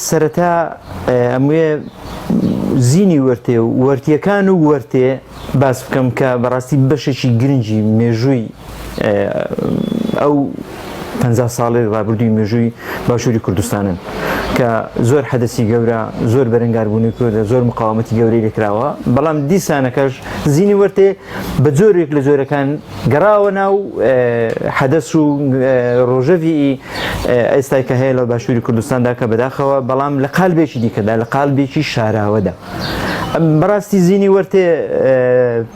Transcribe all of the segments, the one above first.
سەرەتا ئەموێ زینی وەرتێ و وەرتیەکان و وەرتێ باس بکەم کە بەڕاستی بەشێکی گرنگی مێژووی ئەو 50 ساڵی ڕابردووی مێژووی باشووری کوردستانن کە زۆر حەدەسی گەورە، زۆر بەرەنگاربوونی کوردە، زۆر مقاومەتی گەورەی لێکراوە، بەڵام دیسانەکەش زینی وەرتێ بە جۆرێک لە جۆرەکان گەڕاوە ناو حەدەس و ڕۆژەوی ئێستای کە هەیە لە باشووری کوردستاندا کە بەداخەوە بەڵام لە قالبێکی دیکەدا، لە قالبێکی شاراوەدا. بەڕاستی زینی وەرتێ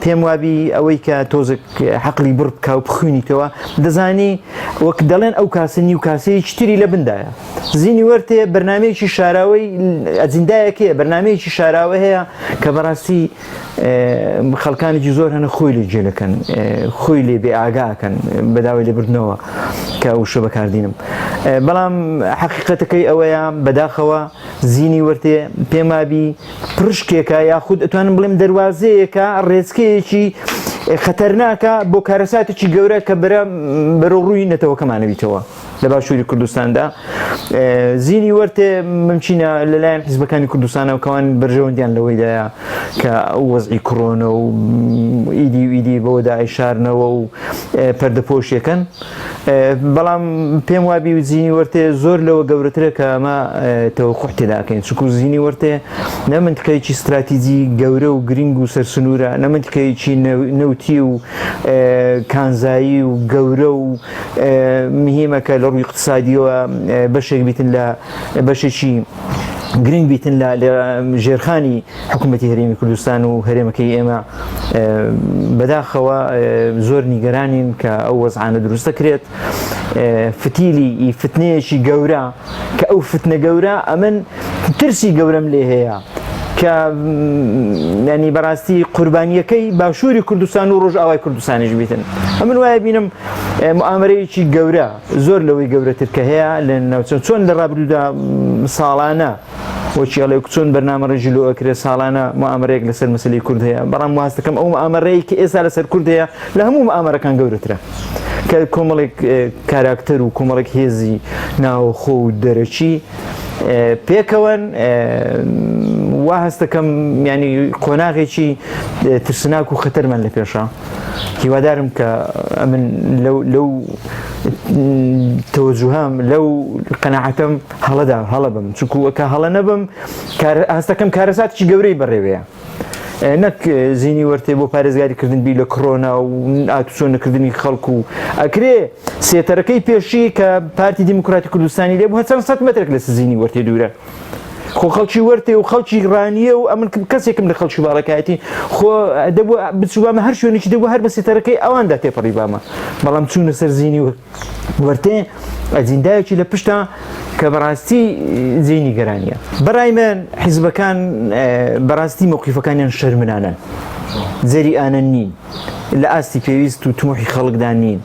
پێم وابی ئەوەی کە تۆزێک حەقلی بڕ بکە و بخوێنیتەوە دەزانی وەک دەڵێن ئەو کاسنی و کاسەیەکی تری لە بندایە. زینی وەرتێ بەرنامەیەکی شاراوەی ئەجندایەکەیە، بەرنامەیەکی شاراوە هەیە کە بەڕاستی خەڵکانێکی زۆر هەنە خۆی لێ جێلەکەن، خۆی لێ بێ ئاگاکەن بەداوای لێبردنەوە کە وشە بەکاردینم. بەڵام حەقیقەتەکەی ئەوەیە بەداخەوە زینی وەرتێ پێم وابی پرشکێکە یاخود ئەتوانم بڵێم دەواازەیەکە ڕێزکەیەکی خەتەرناکە بۆ کارەساتێکی گەورە کە بەرەو ڕووی نەتەوەکەمانەویتەوە لە باشووری کوردستاندا. زینی وەرتێ ممچینە لەلایەن حیزبەکانی کوردستانەوە کەوان بەرژەوەندیان لەوەیدایە کە ئەو وەزعی کڕۆنە و ئیدی بەوەدا ئایشارنەوە و پەردەپۆشیەکەن. بەڵام پێم وابی زینی وەرتێ زۆر لەوە گەورەترە کە ئەمە تەوەقوع تێداکەین، چونکو زینی وەرتێ نە منتیقەیەکی استراتیجی گەورە و گرنگ و سەرسنوورە، نە منتیقەیەکی نەوتی و کانزایی و گەورە و مهمەکە لە ڕووی اقتصادیەوە بەشێک بیتن لە بەشێکی گرنگ بیتن لە ژێرخانی حکوومەتی هەرێمی کوردستان و هەرێمەکەی ئێمە. بەداخەوە زۆر نیگەرانین کە ئەو وەزعانە دروست دەکرێت، فتیلی فتنەیەکی گەورە کە ئەو فتنە گەورە ئەمن ترسی گەورەم لێ هەیە کە ینی بەڕاستی قوربانیەکەی باشووری کوردستان و ڕۆژئاوای کوردستانیش بیتن. ئەمن وایە بینم موامەرەیەکی گەورە زۆر لەوەی گەورەتر کە هەیە لە ناوچەند چۆن لە ڕابردوودا ساڵانە وەچیاڵێ چۆن بەرنامە ڕێژیلۆ ئەکرێت ساڵانە موامەرەیەک لەسەر مەسەلەی کورد هەیە، بەڵام واز دەکەم ئەو موامەرەیە کە ئێستا لەسەر کورد هەیە لە هەموو موامەرەکان گەورەترە کە کۆمەڵێک کاراکتەر و کۆمەڵێک هێزی ناوخۆ و دەرەچی پێکەوەن. وا هەست دەکەم ینی قۆناغێکی ترسناک و خەتەرمان لە پێشە. هیوادارم کە ئەمن لەو تەوەجوهام لەو قەناعەتەم هەڵە بم، چونکو کە هەڵە نەبم هەست دەکەم کارەساتێکی گەورەی بەڕێوەیە، نەک زینی وەرتێ بۆ پارێزگاریکردن بی لە کڕۆنا و ئاتوچۆنەکردنی خەڵکو و ئەکرێ سێتەرەکەی پێشی کە پارتی دیموکراتی کوردستانی لێ بوو چەند سەد مەترێک لە زینی وەرتێ دوورە. خۆ خەڵکی وەرتێ و خەڵکی ڕانیە و ئەمن کەسێکم لە خەڵکی باڵەکایەتی خۆ دەبوو بچوبامە هەر شوێنێکی دەبوو هەر بە سێتەرەکەی ئەواندا تێپەڕی بامە، بەڵام چوونە سەر زینی وەرتێ ئەجیندایەکی لە پشتە کە بەڕاستی زینی گەرانیە. بەڕای من حیزبەکان بەڕاستی مەوقیفەکانیان شەرمنانە، جەری ئانە نین، لە ئاستی پێویست و تموحی خەڵکدا نین.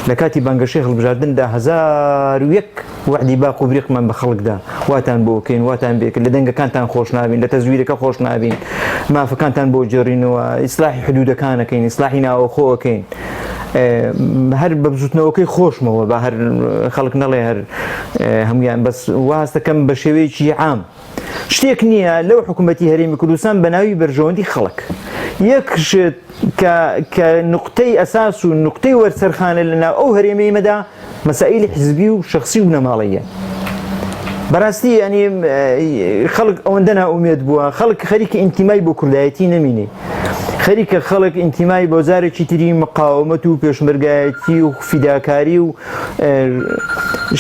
لە کاتی بانگەشەی هەڵبژاردندا 1001 وعدی باق و بریقمان بە خەڵکدا، واتان بۆ بکەین، واتان بێکن، لە دەنگەکانتان خۆش نابین، لە تەزویرەکە خۆش نابین، مافەکانتان بۆ جێڕینەوە، ئیسلاحی حدودەکانەکەین، ئیسلاحی ناوەخۆەکەین، هەر بە بزوتنەوەکەی خۆشمەوە بە هەر خەڵک نەڵێ هەر هەمویان، بەس واز دەکەم بە شێوەیەکی عام. شتێک نییە لەو حکوومەتی هەرێمی کوردستان بە ناوی بەرژەوەندی خەڵک یەکشت کە نقطەی ئەساس و نقطەی وەرسەرخانە لەناو ئەو هەرێمەیمەدا مەسائیلی حزبی و شەخسی و نەماڵەیە. بەڕاستی ینی خەڵک ئەوەندە ناومێد بووە، خەڵک خەریکە ئینتیمای بۆ کوردایەتی نەمینێ، خەریکە خەڵک ئینتیمای بۆ زارێکی تری مقاومەت و پێشمەرگایەتی و فیداکاری و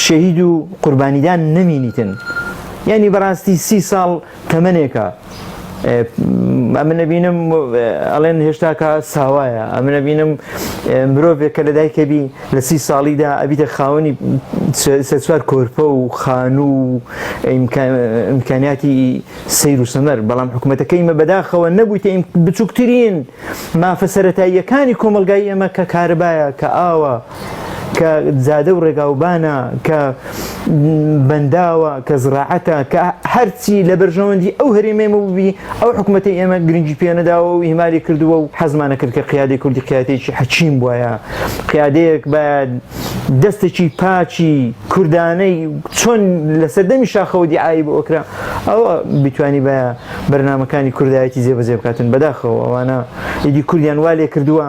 شەهید و قوربانیدان نەمینیتن. ینی بەڕاستی 30 ساڵ تەمەنێکە. ئەمە نەبینم ئەڵێن هێشتاکە ساوایە، ئەمە نەبینم مرۆڤێک کە لە دایکەبی لە 30 ساڵیدا ئەبیتە خاوەنی سەرسوار کۆرپە و خان و ئیمکانیاتی سەیر و سەمەر. بەڵام حکوومەتەکەیمە بەداخەوە نەبوویتە بچووکترین مافە سەرەتاییەکانی کۆمەلگای ئێمە کە کارەبایە، کە ئاوە، کە جادە و ڕێگاوبانە، کە بەنداوە کە زراعەتە کە هەرچی لە بەرژەوەندی ئەو هەرێمێمە بووبی ئەو حکوومەتی ئێمە گرنگی پێ نەداوە و ئیماری کردووە و حەزمانە کرد کە قیادەی کوردی قیادەیەکی حەچیم بووایە قیادەیەک باید دەستێکی پاچی کوردانەی چۆن لە سەردەمی شاخەوە دیعایی بۆ ئۆکرا ئەوە بیتوانی بە بەرنامەکانی کوردایەتی جێبەجێ بکاتن بەداخەوە ئەوانە ئیدی کوردیان وا لێ کردووە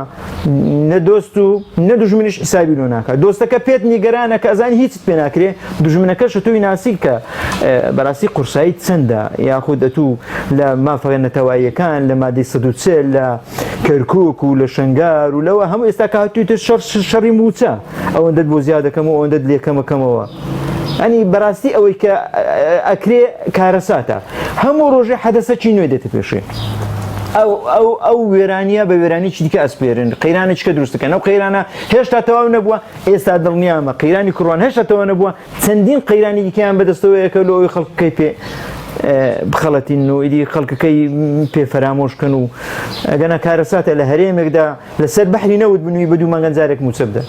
نە دۆست و نە دوژمنیش حسابی لۆ ناکات دۆستەکە پێت نیگەرانە کە ئەزانی هیچت پێ ناکرێ دوژمنەکەش تۆی ناسی کە بەڕاستی قورسایی چەندە یاخود ئەتوو لە مافەکە نەتەواییەکان لە مادەی 140 لە کەرکووک و لە شنگار و لەوە هەموو ئێستا کاتوتە شەڕی موچە ئەوەندەت بۆ زیادەکەمەوە ئەوەندەت لێکەمەکەمەوە ئەنی بەڕاستی ئەوەی کە ئەکرێ کارەساتە هەموو ڕۆژێ حەدەسەکی نوێ دێتە پێشێ ئەو وێرانیە بە وێرانی دیکە ئەسپێرن قەیرانە چکە دروستەکەن ئەو قەیرانە هێشتا تەواو نەبووە ئێستا دڵنیامە قەیرانی کوڕوان هێشتا تەواو نەبووە چەندین قەیرانی دیکەیان بەدەستەوەیەکە لە ئەوی خەڵکەکەی پێ بخەڵەتین و ئیدی خەڵکەکەی پێ فەرامۆشکن و ئەگەنە کارەساتە لە هەرێمێکدا لەسەر بەحری نەوت بنووی بە دوو مانگەنجارێک موچە بدە